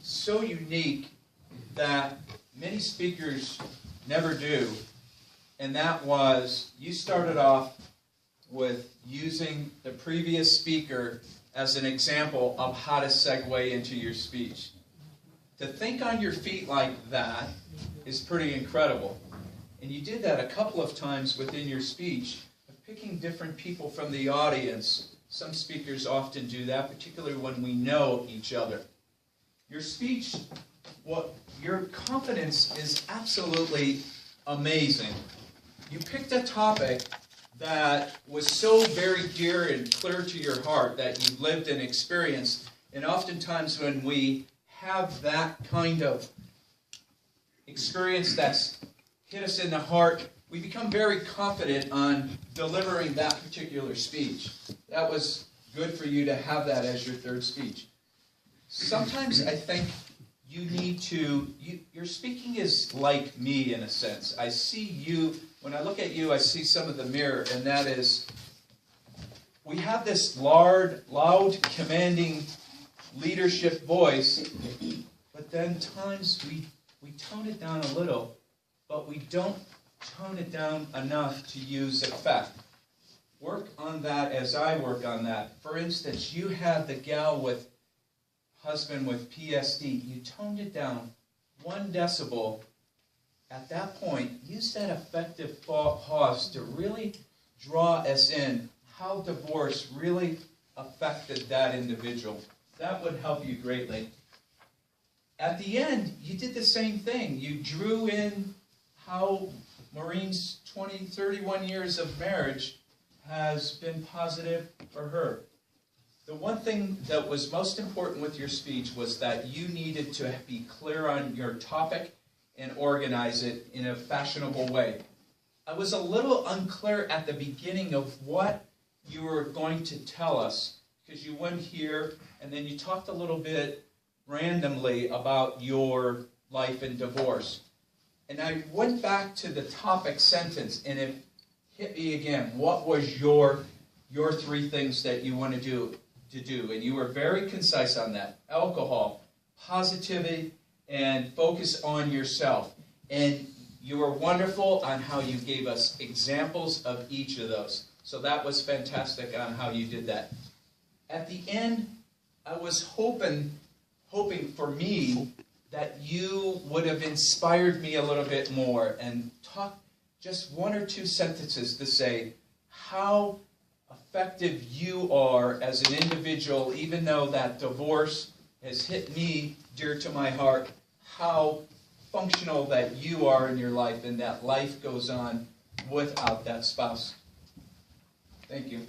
so unique that many speakers never do, and that was you started off with using the previous speaker as an example of how to segue into your speech. To think on your feet like that is pretty incredible. And you did that a couple of times within your speech, of picking different people from the audience. Some speakers often do that, particularly when we know each other. Your speech, your confidence is absolutely amazing. You picked a topic that was so very dear and clear to your heart that you've lived and experienced. And oftentimes when we have that kind of experience that's hit us in the heart, we become very confident on delivering that particular speech. That was good for you to have that as your third speech. Sometimes I think you need to, your speaking is like me in a sense. I see you, when I look at you, I see some of the mirror, and that is, we have this loud, commanding leadership voice, but then times we tone it down a little, but we don't tone it down enough to use effect. Work on that as I work on that. For instance, you had the gal with husband with PSD. You toned it down 1 decibel. At that point, use that effective pause to really draw us in how divorce really affected that individual. That would help you greatly. At the end, you did the same thing. You drew in how Maureen's 31 years of marriage has been positive for her. The one thing that was most important with your speech was that you needed to be clear on your topic and organize it in a fashionable way. I was a little unclear at the beginning of what you were going to tell us, because you went here and then you talked a little bit randomly about your life and divorce. And I went back to the topic sentence and it hit me again. What was your 3 things that you want to do? And you were very concise on that. Alcohol, positivity, and focus on yourself. And you were wonderful on how you gave us examples of each of those. So that was fantastic on how you did that. At the end, I was hoping for me that you would have inspired me a little bit more and talk just 1 or 2 sentences to say how effective you are as an individual, even though that divorce has hit me dear to my heart, how functional that you are in your life and that life goes on without that spouse. Thank you.